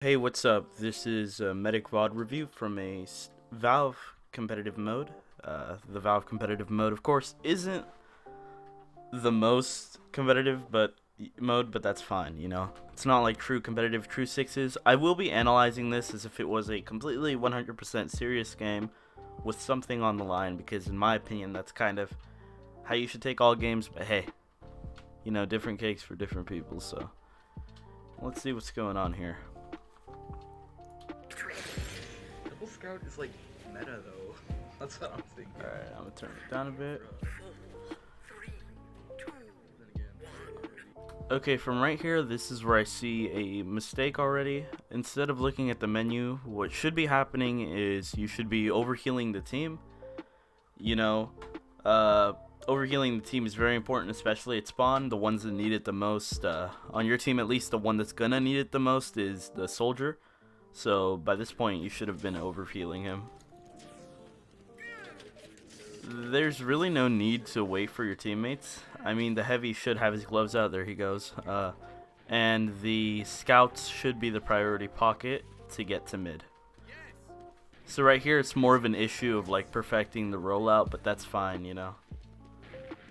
Hey, what's up? This is a Medic VOD review from Valve competitive mode. The Valve competitive mode, of course, isn't the most competitive mode, but that's fine, you know? It's not like true competitive true sixes. I will be analyzing this as if it was a completely 100% serious game with something on the line, because in my opinion, that's kind of how you should take all games, but hey, you know, different cakes for different people, so let's see what's going on here. Double Scout is like meta though. That's what I'm thinking. Alright, I'm gonna turn it down a bit. Okay, from right here, this is where I see a mistake already. Instead of looking at the menu, what should be happening is you should be overhealing the team. You know, overhealing the team is very important, especially at spawn. The ones that need it the most, on your team at least, the one that's gonna need it the most is the soldier. So by this point, you should have been overhealing him. There's really no need to wait for your teammates. I mean, the heavy should have his gloves out. There he goes. And the scouts should be the priority pocket to get to mid. So right here, it's more of an issue of like perfecting the rollout, but that's fine, you know.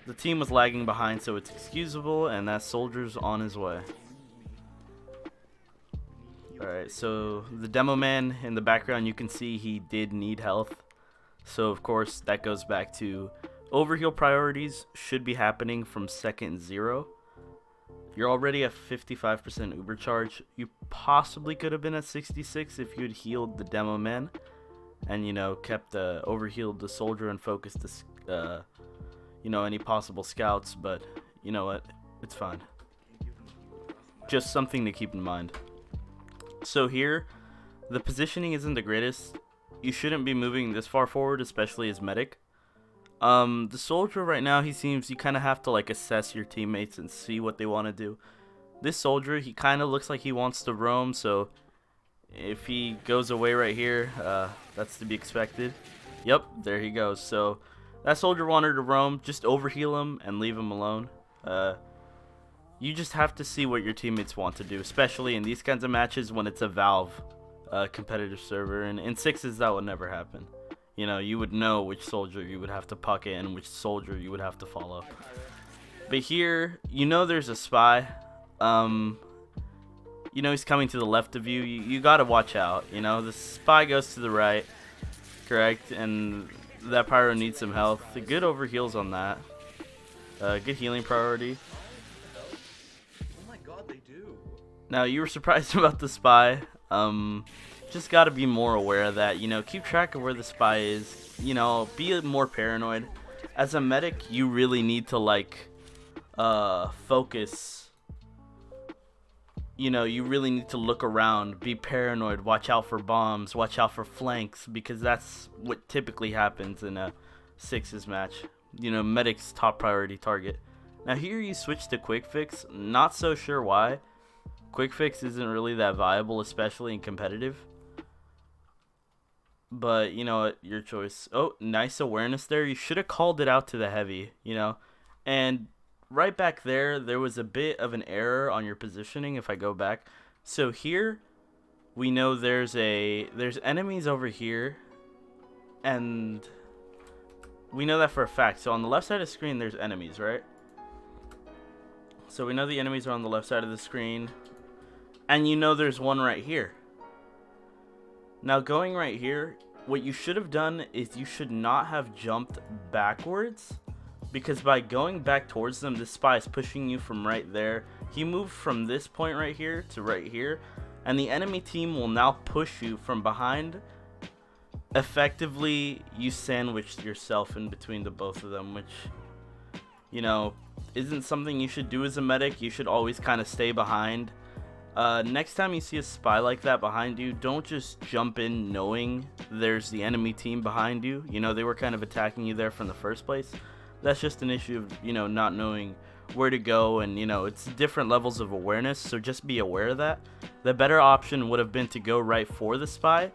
The team was lagging behind, so it's excusable, and that soldier's on his way. Alright, so the demo man in the background, you can see he did need health. So of course that goes back to overheal priorities should be happening from second 0. You're already at 55% uber charge. You possibly could have been at 66 if you had healed the demo man and, you know, kept overhealed the soldier and focused the you know, any possible scouts, but you know what, it's fine. Just something to keep in mind. So here, the positioning isn't the greatest. You shouldn't be moving this far forward, especially as medic. The soldier right now, he seems, you kind of have to like assess your teammates and see what they want to do. This soldier, he kind of looks like he wants to roam, so if he goes away right here, that's to be expected. Yep, there he goes. So that soldier wanted to roam, just overheal him and leave him alone. You just have to see what your teammates want to do, especially in these kinds of matches when it's a Valve competitive server, and in sixes that would never happen. You know, you would know which soldier you would have to pocket and which soldier you would have to follow. But here, you know there's a spy. You know he's coming to the left of you. You gotta watch out. You know, the spy goes to the right, correct, and that pyro needs some health. The good overheals on that. Good healing priority. Oh my god, they do. Now, you were surprised about the spy. Just gotta be more aware of that, you know, keep track of where the spy is, you know, be more paranoid. As a medic, you really need to like, focus, you know, you really need to look around, be paranoid, watch out for bombs, watch out for flanks, because that's what typically happens in a sixes match. You know, medic's top priority target. Now here you switch to quick fix, not so sure why. Quick fix isn't really that viable, especially in competitive. But, you know what, your choice. Oh, nice awareness there. You should have called it out to the heavy, you know. And right back there, there was a bit of an error on your positioning if I go back. So here, we know there's enemies over here. And we know that for a fact. So on the left side of the screen, there's enemies, right? So we know the enemies are on the left side of the screen. And you know there's one right here. Now going right here, what you should have done is you should not have jumped backwards, because by going back towards them, this spy is pushing you from right there. He moved from this point right here to right here, and the enemy team will now push you from behind. Effectively, you sandwiched yourself in between the both of them, which, you know, isn't something you should do as a medic. You should always kind of stay behind. Next time you see a spy like that behind you, don't just jump in knowing there's the enemy team behind you. You know, they were kind of attacking you there from the first place. That's just an issue of, you know, not knowing where to go, and, you know, it's different levels of awareness, so just be aware of that. The better option would have been to go right for the spy,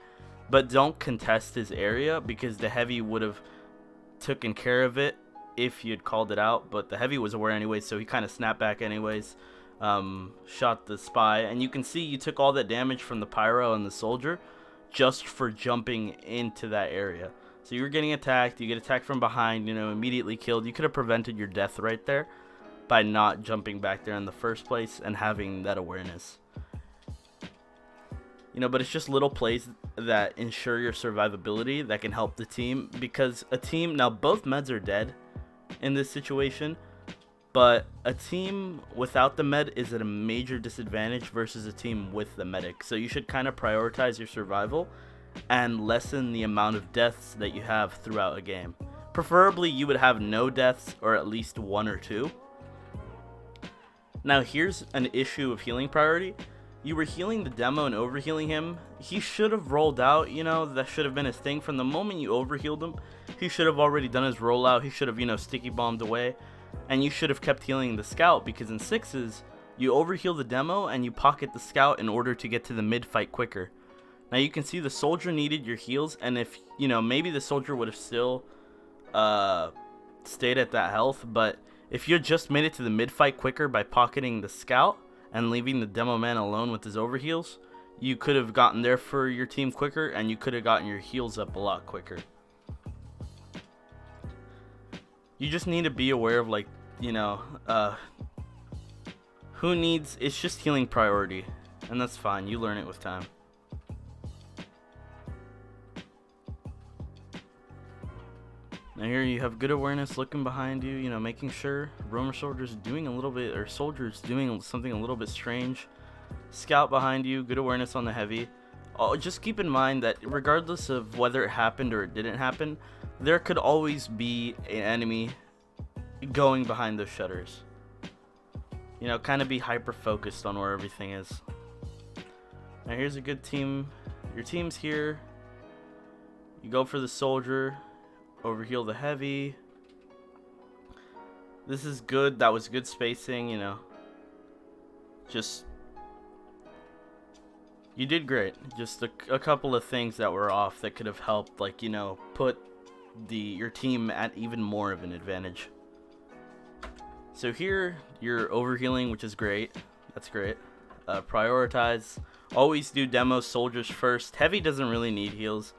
but don't contest his area, because the heavy would have taken care of it if you had called it out, but the heavy was aware anyways, so he kind of snapped back anyways. shot the spy, and you can see you took all that damage from the pyro and the soldier just for jumping into that area. So you were getting attacked, you get attacked from behind, immediately killed. You could have prevented your death right there by not jumping back there in the first place and having that awareness. But it's just little plays that ensure your survivability that can help the team, because a team, now both meds are dead in this situation, but a team without the med is at a major disadvantage versus a team with the medic. So you should kind of prioritize your survival and lessen the amount of deaths that you have throughout a game. Preferably you would have no deaths, or at least 1 or 2. Now here's an issue of healing priority. You were healing the demo and overhealing him. He should have rolled out, that should have been his thing. From the moment you overhealed him, he should have already done his rollout. He should have, sticky bombed away. And you should have kept healing the scout, because in 6s, you overheal the demo and you pocket the scout in order to get to the mid fight quicker. Now you can see the soldier needed your heals, and if, maybe the soldier would have still stayed at that health, but if you had just made it to the mid fight quicker by pocketing the scout and leaving the demo man alone with his overheals, you could have gotten there for your team quicker, and you could have gotten your heals up a lot quicker. You just need to be aware of, who needs, it's just healing priority, and that's fine. You learn it with time. Now here you have good awareness, looking behind you, making sure roamer soldiers doing a little bit, or soldiers doing something a little bit strange. Scout behind you, good awareness on the heavy. Oh, just keep in mind that regardless of whether it happened or it didn't happen, there could always be an enemy going behind those shutters. Kind of be hyper focused on where everything is. Now here's a good team. Your team's here. You go for the soldier, overheal the heavy. This is good. That was good spacing, Just, you did great. Just a couple of things that were off that could have helped, put your team at even more of an advantage. So here you're overhealing, which is great. That's great. Prioritize. Always do demo soldiers first. Heavy doesn't really need heals,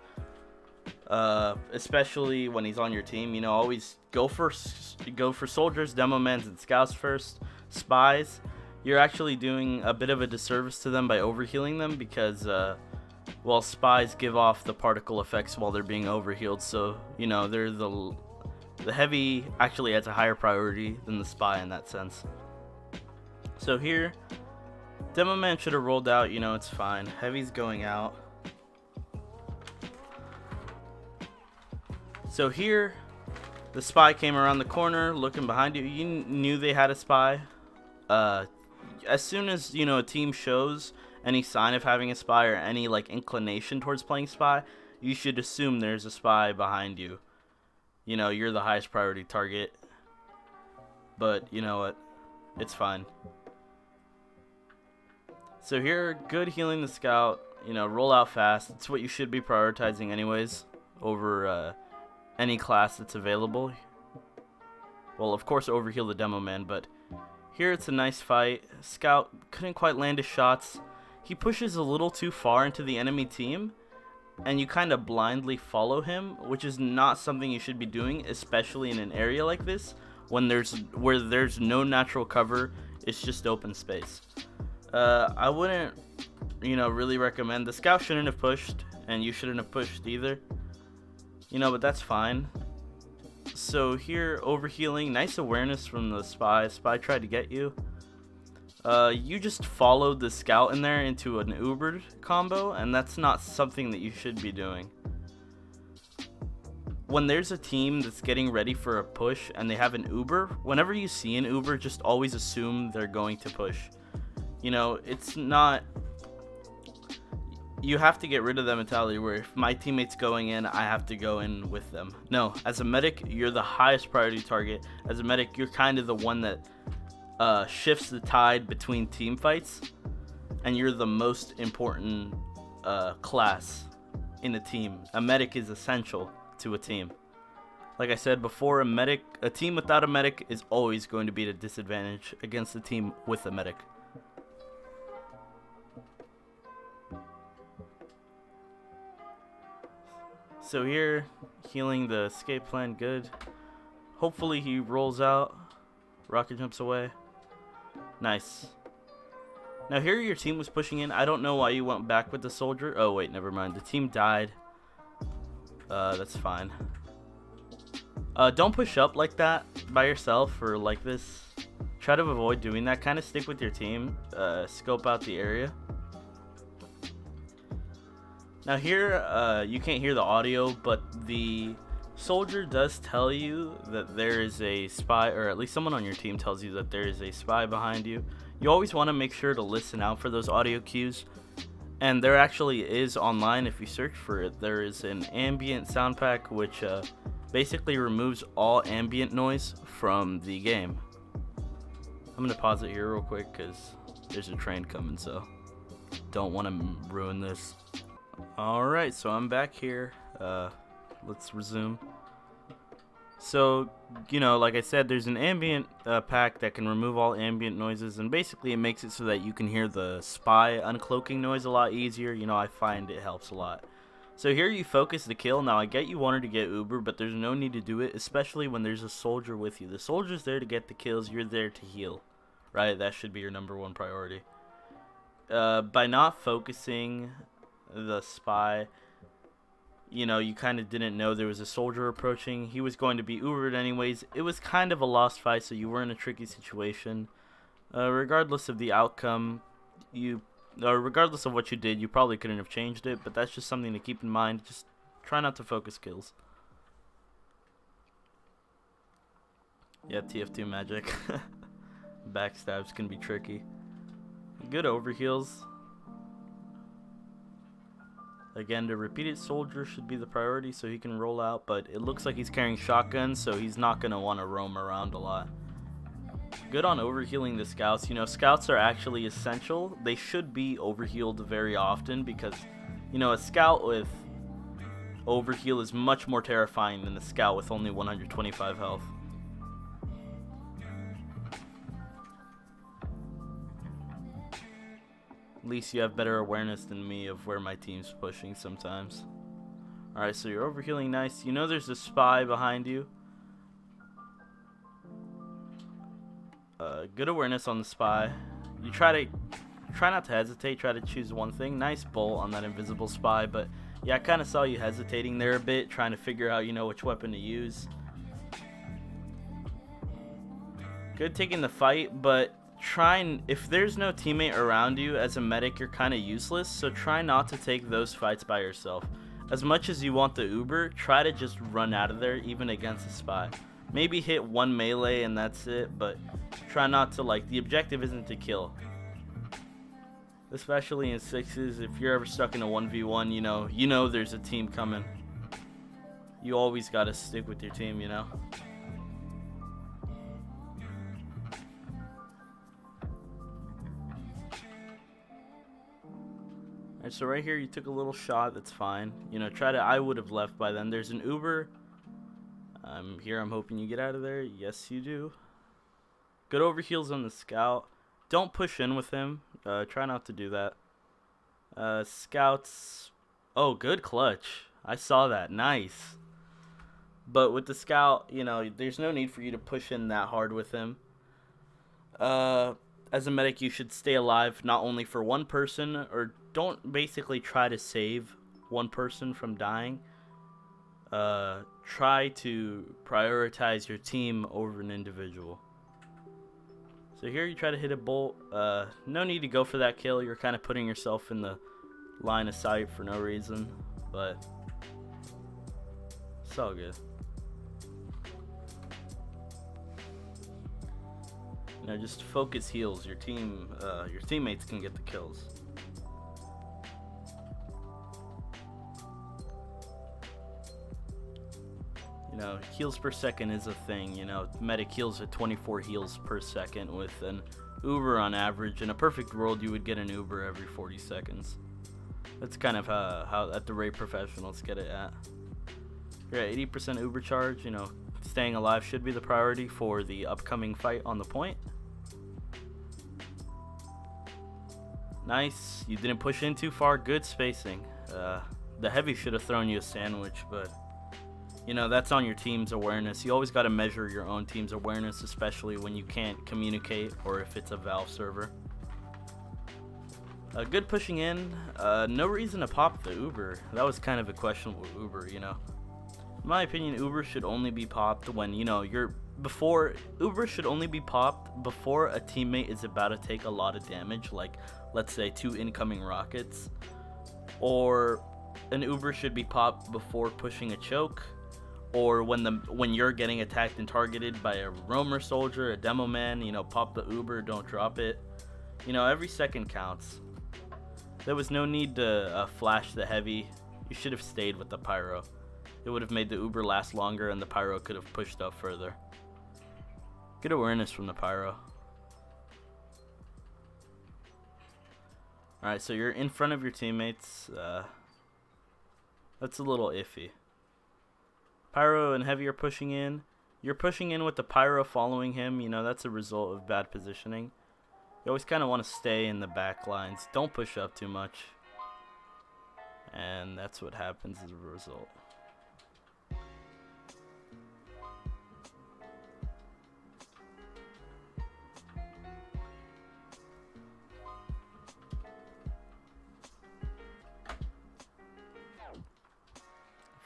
especially when he's on your team. Always go for soldiers, demo men, and scouts first. Spies, you're actually doing a bit of a disservice to them by overhealing them, because spies give off the particle effects while they're being overhealed. So they're the heavy actually has a higher priority than the spy in that sense. So here, demo man should have rolled out. It's fine. Heavy's going out. So here, the spy came around the corner, looking behind you. You knew they had a spy. As soon as a team shows any sign of having a spy, or any inclination towards playing spy, you should assume there's a spy behind you. You're the highest priority target. But you know what? It's fine. So here, good healing the scout. Roll out fast. It's what you should be prioritizing anyways over any class that's available. Well, of course, overheal the demo man, but here it's a nice fight. Scout couldn't quite land his shots. He pushes a little too far into the enemy team, and you kind of blindly follow him, which is not something you should be doing, especially in an area like this where there's no natural cover. It's just open space. I wouldn't really recommend. The scout shouldn't have pushed, and you shouldn't have pushed either, but that's fine. So here, overhealing, nice awareness from the spy. Spy tried to get you. You just followed the scout in there into an Uber combo, and that's not something that you should be doing. When there's a team that's getting ready for a push and they have an Uber, whenever you see an Uber, just always assume they're going to push. It's not... You have to get rid of that mentality where if my teammate's going in, I have to go in with them. No, as a medic, you're the highest priority target. As a medic, you're kind of the one that shifts the tide between team fights, and you're the most important class in a team. A medic is essential to a team. Like I said before, a team without a medic is always going to be at a disadvantage against a team with a medic. So here, healing the escape plan, good. Hopefully he rolls out. Rocket jumps away. Nice. Now here your team was pushing in. I don't know why you went back with the soldier. Oh wait, never mind. The team died. That's fine. Don't push up like that by yourself or like this. Try to avoid doing that. Kind of stick with your team. Scope out the area. Now here, you can't hear the audio, but the soldier does tell you that there is a spy, or at least someone on your team tells you that there is a spy behind you. You always want to make sure to listen out for those audio cues. And there actually is online, if you search for it, there is an ambient sound pack which basically removes all ambient noise from the game. I'm going to pause it here real quick because there's a train coming, so don't want to ruin this. Alright, so I'm back here. Let's resume. So, you know, like I said, there's an ambient pack that can remove all ambient noises, and basically it makes it so that you can hear the spy uncloaking noise a lot easier. You know, I find it helps a lot. So here you focus the kill. Now, I get you wanted to get Uber, but there's no need to do it, especially when there's a soldier with you. The soldier's there to get the kills. You're there to heal, right? That should be your #1 priority. By not focusing the spy, you know, you kind of didn't know there was a soldier approaching. He was going to be Ubered anyways. It was kind of a lost fight, so you were in a tricky situation. Regardless of the outcome, regardless of what you did, you probably couldn't have changed it, but that's just something to keep in mind. Just try not to focus kills. Yeah, TF2 magic. Backstabs can be tricky. Good overheals. Again, the repeated soldier should be the priority so he can roll out, but it looks like he's carrying shotguns, so he's not going to want to roam around a lot. Good on overhealing the scouts. You know, scouts are actually essential. They should be overhealed very often because, you know, a scout with overheal is much more terrifying than a scout with only 125 health. At least you have better awareness than me of where my team's pushing sometimes. Alright, so you're overhealing nice. You know there's a spy behind you. Good awareness on the spy. You try not to hesitate, try to choose one thing. Nice bolt on that invisible spy, but yeah, I kind of saw you hesitating there a bit, trying to figure out, you know, which weapon to use. Good taking the fight, but if there's no teammate around you as a medic, you're kind of useless, so try not to take those fights by yourself. As much as you want the Uber, try to just run out of there even against a spy. Maybe hit one melee and that's it, but try not to, like, the objective isn't to kill. Especially in 6s, if you're ever stuck in a 1v1, you know there's a team coming. You always gotta stick with your team, you know? Alright, so right here you took a little shot, that's fine. You know, I would have left by then. There's an Uber. Here I'm hoping you get out of there. Yes, you do. Good overheals on the scout. Don't push in with him. Try not to do that. Scouts. Oh, good clutch. I saw that. Nice. But with the scout, you know, there's no need for you to push in that hard with him. As a medic, you should stay alive not only for one person, or don't basically try to save one person from dying. Try to prioritize your team over an individual. So here you try to hit a bolt. No need to go for that kill. You're kind of putting yourself in the line of sight for no reason, but it's all good. You know, just focus heals. Your teammates can get the kills. You know, heals per second is a thing. You know, medic heals at 24 heals per second with an Uber on average. In a perfect world, you would get an Uber every 40 seconds. That's kind of how at the rate professionals get it at. You're at 80% Uber charge. You know, staying alive should be the priority for the upcoming fight on the point. Nice. You didn't push in too far. Good spacing. the heavy should have thrown you a sandwich, but you know, that's on your team's awareness. You always got to measure your own team's awareness, especially when you can't communicate or if it's a Valve server. Good pushing in. No reason to pop the Uber. That was kind of a questionable Uber, you know. In my opinion, Uber should only be popped when, you know, Uber should only be popped before a teammate is about to take a lot of damage, like let's say 2 incoming rockets. Or an Uber should be popped before pushing a choke, or when you're getting attacked and targeted by a roamer soldier, a demo man, you know, pop the Uber, don't drop it. You know, every second counts. There was no need to flash the heavy. You should have stayed with the pyro. It would have made the Uber last longer and the pyro could have pushed up further. Good awareness from the pyro. Alright, so you're in front of your teammates. That's a little iffy. Pyro and heavy are pushing in. You're pushing in with the pyro following him. You know, that's a result of bad positioning. You always kind of want to stay in the back lines. Don't push up too much. And that's what happens as a result.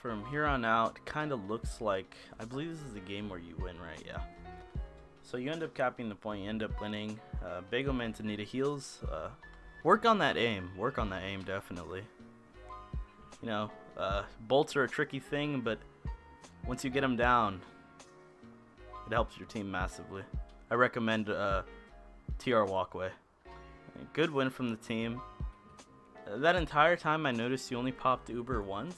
From here on out, kind of looks like, I believe this is the game where you win, right? Yeah. So you end up capping the point, you end up winning. Bagel Man to need a heals. Work on that aim. Work on that aim, definitely. You know, bolts are a tricky thing, but once you get them down, it helps your team massively. I recommend TR Walkway. Good win from the team. That entire time I noticed you only popped Uber once.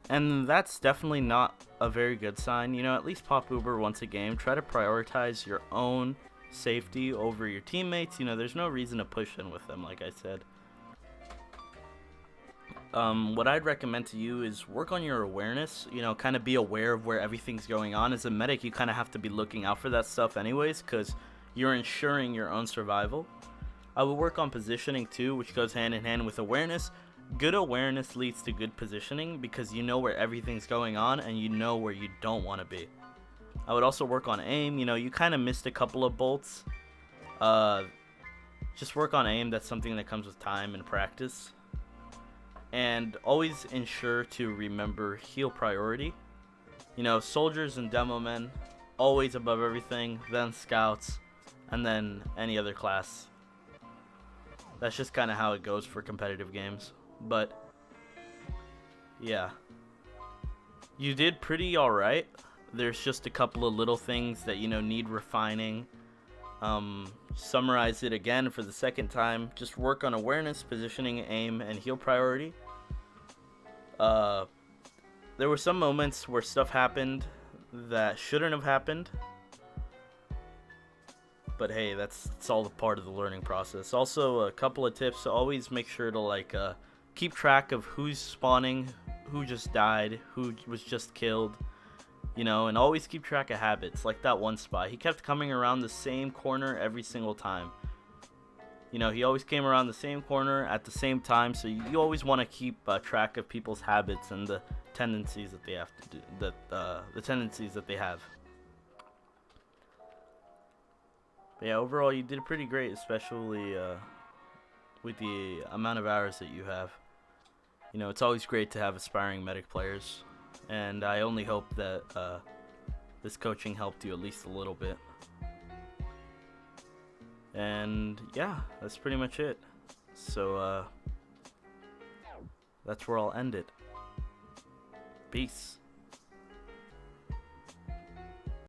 And that's definitely not a very good sign. You know, at least pop Uber once a game. Try to prioritize your own safety over your teammates. You know, there's no reason to push in with them, like I said. What I'd recommend to you is work on your awareness. You know, kind of be aware of where everything's going on. As a medic, you kind of have to be looking out for that stuff anyways, because you're ensuring your own survival. I would work on positioning too, which goes hand in hand with awareness. Good awareness leads to good positioning because you know where everything's going on and you know where you don't want to be. I would also work on aim. You know, you kind of missed a couple of bolts. Just work on aim. That's something that comes with time and practice. And always ensure to remember heal priority. You know, soldiers and demo men, always above everything, then scouts, and then any other class. That's just kind of how it goes for competitive games. But yeah, you did pretty alright. There's just a couple of little things that, you know, need refining. Summarize it again for the second time. Just work on awareness, positioning, aim, and heal priority. There were some moments where stuff happened that shouldn't have happened. But hey, that's all a part of the learning process. Also, a couple of tips. Always make sure to keep track of who's spawning, who just died, who was just killed, you know, and always keep track of habits. Like that one spy, he kept coming around the same corner every single time. You know, he always came around the same corner at the same time, so you always want to keep track of people's habits and the tendencies that they have to do, the tendencies that they have. But yeah, overall you did pretty great, especially with the amount of hours that you have. You know, it's always great to have aspiring medic players, and I only hope that this coaching helped you at least a little bit. And yeah, that's pretty much it. So that's where I'll end it. Peace.